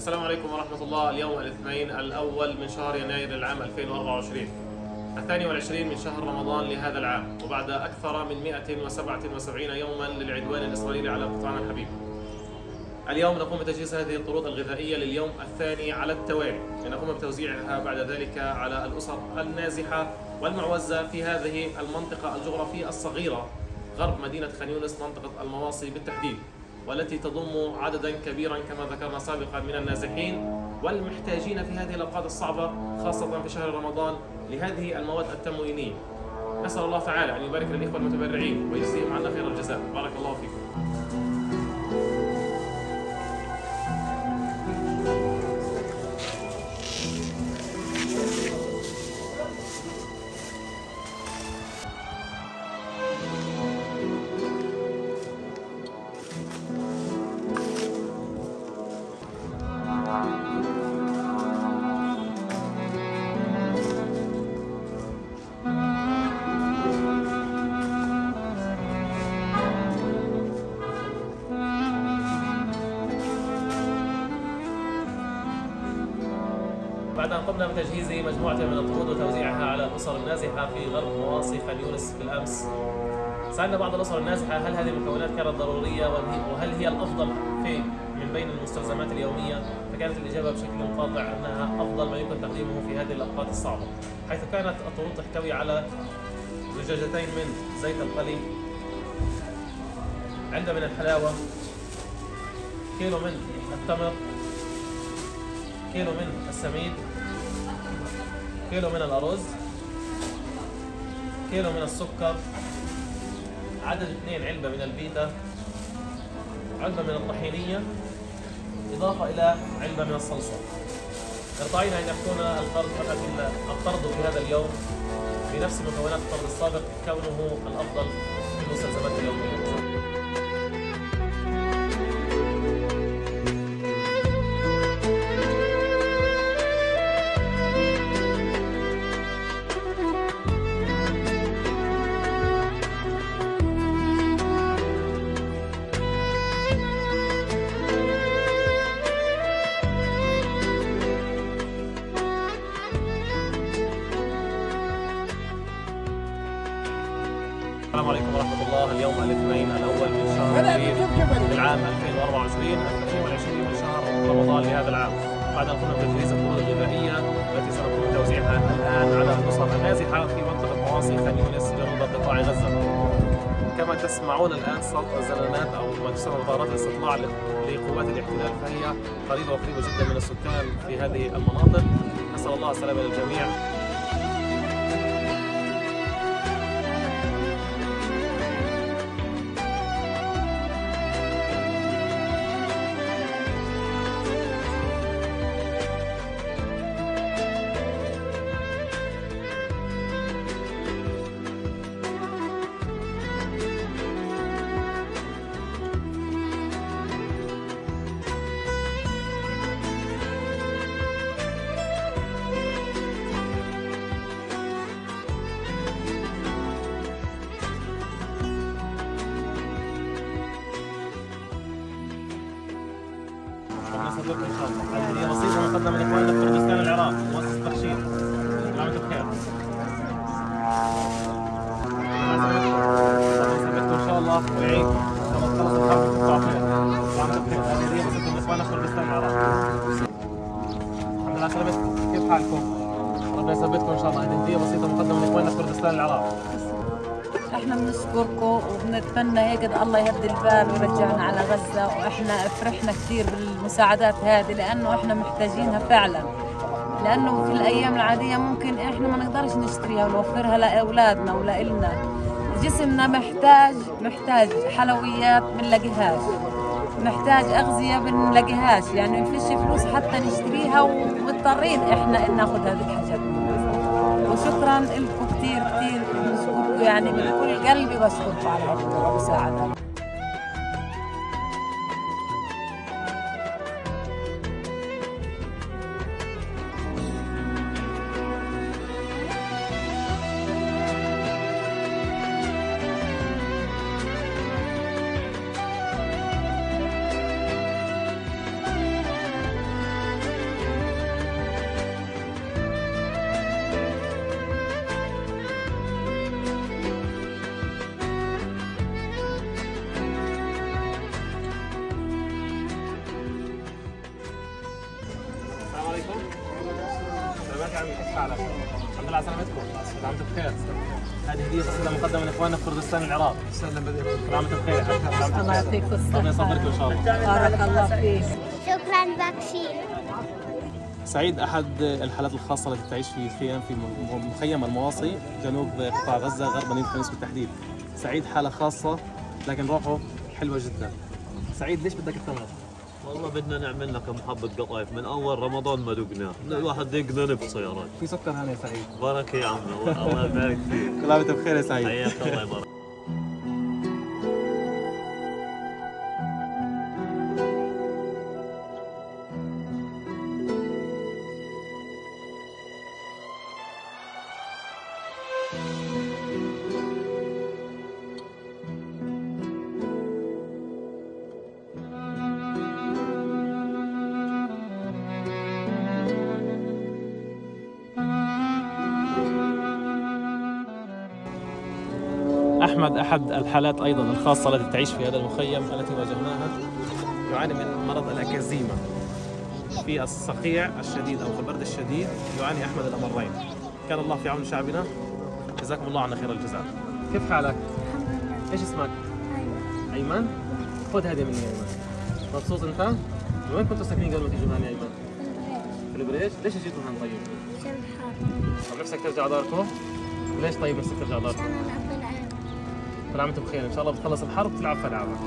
السلام عليكم ورحمة الله. اليوم الاثنين الأول من شهر يناير العام 2024، 22 من شهر رمضان لهذا العام، وبعد أكثر من 177 يوما للعدوان الإسرائيلي على قطاعنا الحبيب. اليوم نقوم بتجهيز هذه الطرود الغذائية لليوم الثاني على التوالي، لنقوم بتوزيعها بعد ذلك على الأسر النازحة والمعوزة في هذه المنطقة الجغرافية الصغيرة غرب مدينة خان يونس، منطقة المواصي بالتحديد، والتي تضم عددا كبيرا كما ذكرنا سابقا من النازحين والمحتاجين في هذه الأوقات الصعبة، خاصة في شهر رمضان، لهذه المواد التموينية. نسأل الله تعالى أن يبارك للإخوة المتبرعين ويجزيهم عنا خير الجزاء. بارك الله فيكم. بعد أن قمنا بتجهيز مجموعة من الطرود وتوزيعها على الأسر النازحة في غرب مواصي خان يونس بالأمس، سألنا بعض الأسر النازحة هل هذه المكونات كانت ضرورية وهل هي الأفضل من بين المستلزمات اليومية، فكانت الإجابة بشكل قاطع أنها أفضل ما يمكن تقديمه في هذه الأوقات الصعبة، حيث كانت الطرود تحتوي على زجاجتين من زيت القلي، علبة من الحلاوة، كيلو من التمر، كيلو من السميد، كيلو من الأرز، كيلو من السكر، عدد 2 علبة من البيتا، علبة من الطحينية، إضافة إلى علبة من الصلصة. ارتعينا أن يكون القرض في هذا اليوم بنفس مكونات القرض السابق، كونه الأفضل في المستلزمات اليومية. السلام عليكم ورحمة الله. اليوم الاثنين الأول من شهر ابريل للعام 2024، 22 من شهر رمضان لهذا العام. بعد أن قمنا بتجهيز الطرود الغذائية التي سنقوم بتوزيعها الآن على الأسر النازحة في منطقة مواصي خان يونس جنوب قطاع غزة. كما تسمعون الآن صوت الزنانات أو ما تسمى بطارات الاستطلاع لقوات الاحتلال، فهي قريبة جدا من السكان في هذه المناطق. نسأل الله السلامة للجميع. نسأل إن شاء الله. هذه هي بسيطة مقدمة من إخواننا في كردستان العراق، مؤسسة ترشيد. كل عام وأنتم بخير. الله يسعدكم إن شاء الله ويعينكم. إن شاء الله تخلص الحرب وتطلعوا خير. كل عام وأنتم بخير. هذه هي بسيطة من إخواننا في كردستان العراق. الحمد لله سلامتكم. كيف حالكم؟ ربنا يثبتكم إن شاء الله. هذه هدية بسيطة مقدمة من إخواننا في كردستان العراق. احنا بنشكركم وبنتمنى هيك الله يهدي البال ويرجعنا على غزة، واحنا فرحنا كثير بالمساعدات هذه لانه احنا محتاجينها فعلا، لانه في الايام العادية ممكن احنا ما نقدرش نشتريها ونوفرها لاولادنا ولإلنا. جسمنا محتاج حلويات بنلاقيهاش، محتاج اغذية بنلاقيهاش، يعني ما فيش فلوس حتى نشتريها ومضطرين احنا ان ناخذ هذه الحاجات. وشكرا لكم كثير بنشكركم، يعني من كل قلبي بشكركم على هذه المساعدة. عمي كيف حالك؟ الحمد لله على سلامتكم. كل عام وانتم بخير. هذه هدية قصيدة مقدمة من اخواننا في كردستان العراق. سلام بديك. كل عام وانتم بخير. الله يعطيك الصحة. ربنا يصبركم ان شاء الله. بارك الله فيك. شكرا بكشير. سعيد أحد الحالات الخاصة التي تعيش في خيام في مخيم المواصي جنوب قطاع غزة غرب مدينة خان يونس بالتحديد. سعيد حالة خاصة لكن روحه حلوة جدا. سعيد ليش بدك التمر؟ والله بدنا نعمل لك محبة قطايف من أول رمضان ما دقناه، الواحد يقنا نفسه يا رجل. في سكر هنا يا سعيد. بركة يا عم، الله يبارك فيك. كل عام وانت بخير يا سعيد. حياك الله يبارك. أحمد أحد الحالات أيضا الخاصة التي تعيش في هذا المخيم التي واجهناها، يعاني من مرض الأكازيما. في الصقيع الشديد أو في البرد الشديد يعاني أحمد الأمرين. كان الله في عون شعبنا، جزاكم الله عنا خير الجزاء. كيف حالك؟ إيش اسمك؟ أيمن. خذ هذه مني يا أيمن. مبسوط أنت؟ من وين كنتوا ساكنين قبل ما تيجوا هون يا أيمن؟ في البريج؟ ليش جيتوا هون طيب؟ عشان الحر. طب نفسك ترجع داركم؟ ليش طيب نفسك ترجع داركم؟ عشان أنا أقبل على كل عام وانتم بخير، ان شاء الله بتخلص الحرب وتلعب في العابك.